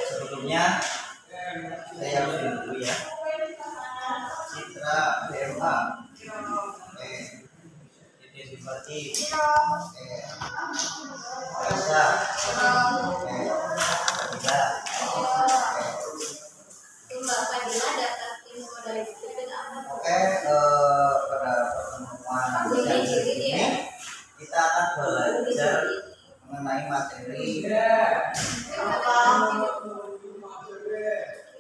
Sebelumnya saya harus dulu ya. Citra DMA Dede Simpati Rasa pada pertemuan ini kita akan belajar mengenai materi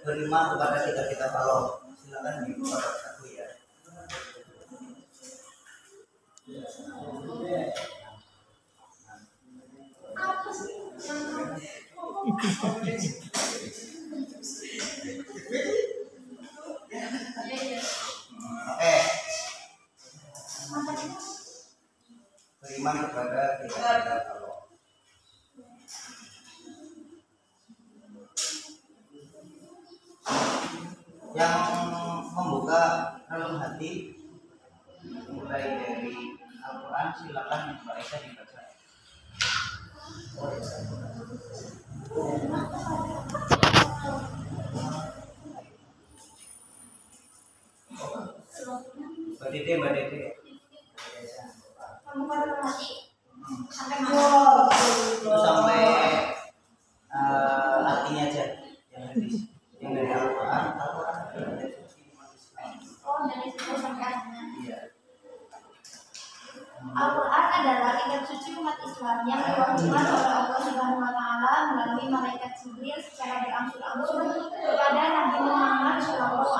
beriman kepada kita kalau silakan dibuka satu ya. Beriman kepada kita kalau yang membuka relung hati mulai dari Al-Quran, silakan Mbak Aisyah dibaca. Mbak Dede. Kamu pada mati sampai itu sampai artinya aja yang dari Al-Quran dari situ sampai artinya. Iya. Al-Quran adalah kitab suci umat Islam yang diwahyukan oleh Allah Subhanahu wa Ta'ala melalui malaikat Jibril secara berangsur-angsur kepada Nabi Muhammad SAW.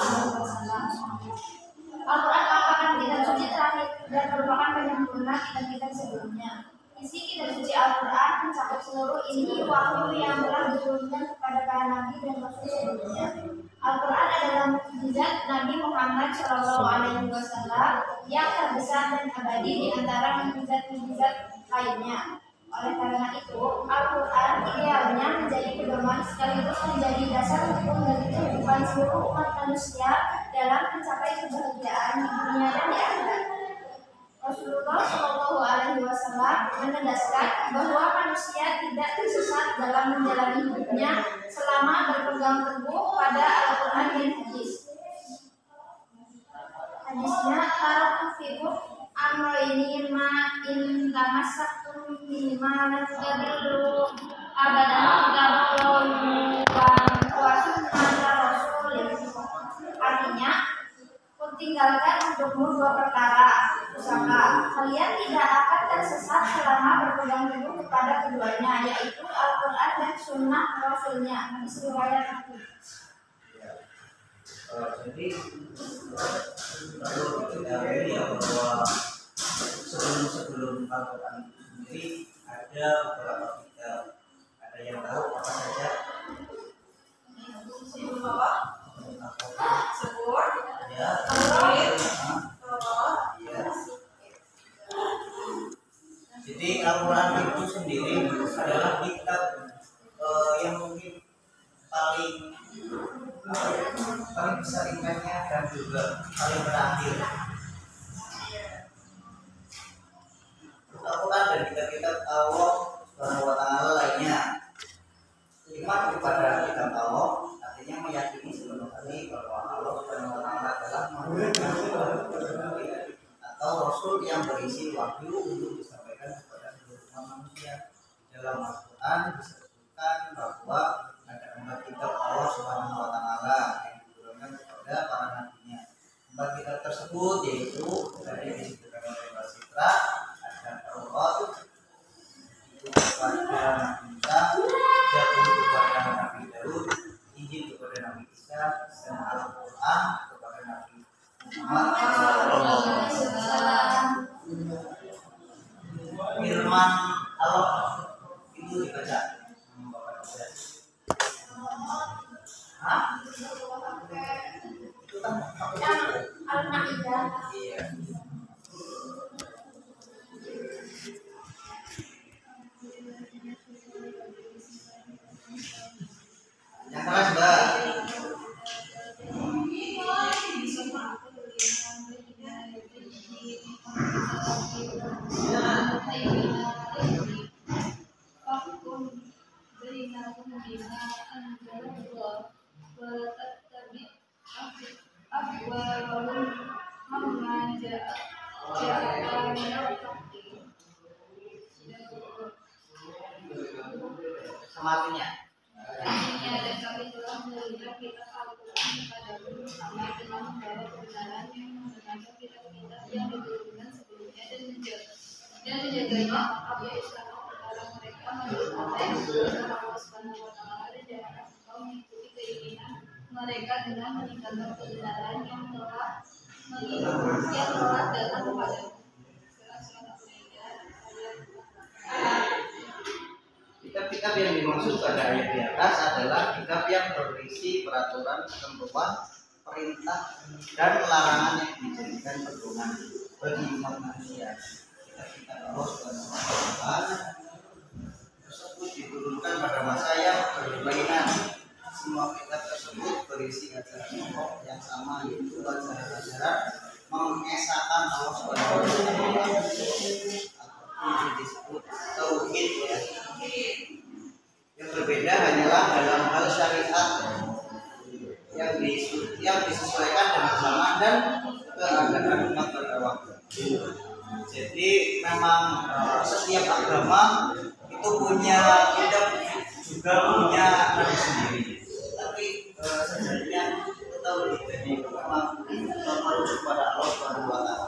Al-Quran merupakan kitab suci terakhir dan merupakan penyempurna kitab-kitab sebelumnya. Isi kitab suci Al-Quran mencakup seluruh inti wahyu yang telah diturunkan kepada para nabi dan rasul sebelumnya. Al-Quran adalah mukjizat Nabi Muhammad SAW yang terbesar dan abadi di antara mukjizat-mukjizat lainnya. Oleh karena itu, Al-Quran idealnya menjadi pedoman sekaligus menjadi dasar hukum bagi kehidupan seluruh umat manusia dalam mencapai kebahagiaan di dunia dan di akhirat. Rasulullah SAW menegaskan bahwa manusia tidak tersesat dalam menjalani hidupnya selama berpegang teguh pada Al-Quran dan hadis. Hadisnya taraktu fikum amroini ma in tamassaktum bima lan tadillu abadan wa sunnata rasul. Artinya, tinggalkan untukmu dua perkara, usaha kalian tidak akan tersesat selama berpegang teguh kepada keduanya, yaitu Al-Quran dan Sunnah Rasulnya. Hadis riwayat Muslim. Jadi perlu diketahui ya bahwa sebelum Al-Quran itu sendiri ada beberapa kitab. Ada yang tahu apa saja? Ya. Jadi Al-Quran itu sendiri adalah kitab yang mungkin paling besar imannya dan juga paling berakhir. Al-Quran dan kitab-kitab Allah Subhanahu wa Ta'ala lainnya. Iman kepada kitab Allah artinya meyakini sebenarnya bahwa Allah Subhanahu wa Ta'ala adalah atau Rasul yang berisi wahyu untuk disampaikan kepada seluruh manusia. Dalam Al-Quran disebutkan bahwa ada 4 kitab Allah Subhanahu wa Ta'ala yang diturunkan kepada para nabinya. 4 kitab tersebut yaitu tadi disebutkan oleh Mbak Citra, ada Taurat itu kepada Nabi Musa, Zabur kepada Nabi Daud, Injil kepada Nabi Isa, dan Al-Quran kepada Nabi Muhammad. Firman Allah itu dibaca. Itu kan Al-Maidah. Iya. Yang keras, Mbak. Sematinya. Dan kami telah memberikan kitab Al-Quran kepadamu sama dengan membawa kebenaran yang menggunakan kitab-kitab yang diturunkan sebelumnya dan menjaganya apa Islam perkara mereka menurutkan Allah Subhanahu wa Ta'ala dan janganlah engkau mengikuti keinginan mereka dengan meninggalkan kebenaran yang telah datang kepadamu. Kitab-kitab yang dimaksud pada ayat di atas adalah kitab yang berisi peraturan, ketentuan, perintah, dan larangan yang dijadikan pedoman bagi umat manusia. Kitab-kitab Allah Subhanahu wa Ta'ala tersebut diturunkan pada masa yang berbaikan. Semua kitab tersebut berisi ajaran Allah yang sama, yaitu ajaran-ajaran mengesahkan Allah Subhanahu wa Ta'ala atau disebut tauhid ya. Yang berbeda hanyalah dalam hal syariat yang disesuaikan dengan zaman dan keadaan umat pada waktu. Jadi memang setiap agama itu punya kitab juga punya nabi sendiri. Tapi sejatinya tauhid ini memang merujuk pada Allah Subhanahu wa Ta'ala.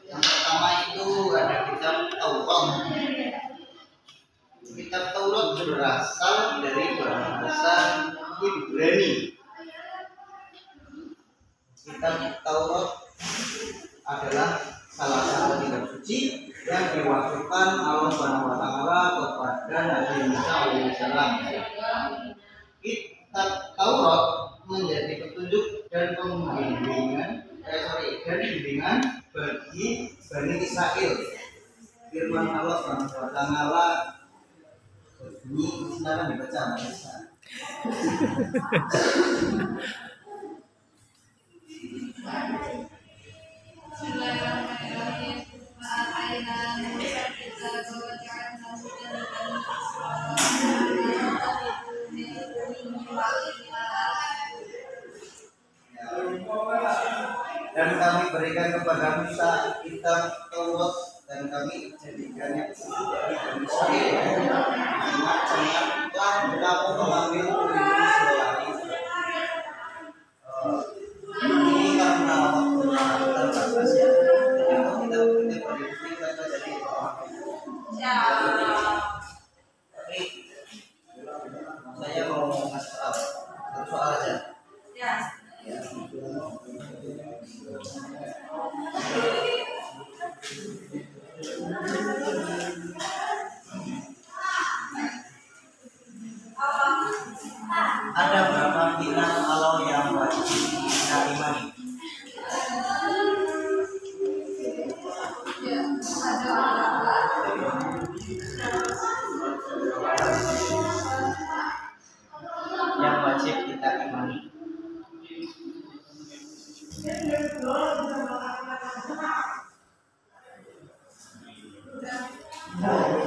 Yang pertama itu ada kitab Taurat. Kitab Taurat berasal dari bahasa Ibrani. Kitab Taurat adalah salah satu kitab suci yang diwahyukan Allah Subhanahu wa Ta'ala kepada Nabi Musa alaihissalam. Kitab Taurat menjadi petunjuk dan bimbingan bagi Bani Israel. Firman Allah Subhanahu wa Ta'ala ini sekarang dibaca Malaysia. Dan kami berikan kepada Musa kitab Taurat dan kami jadikannya petunjuk bagi Bani Israel. Janganlah kamu mengambil pelindung selain ini karena waktunya terbatas ya. Kalau kita berdiri kita jadi tapi saya mau ngasih tahu satu soal aja. Ya. Ada berapa bintang Allah yang wajib kita imani? Yang wajib kita imani. Baik,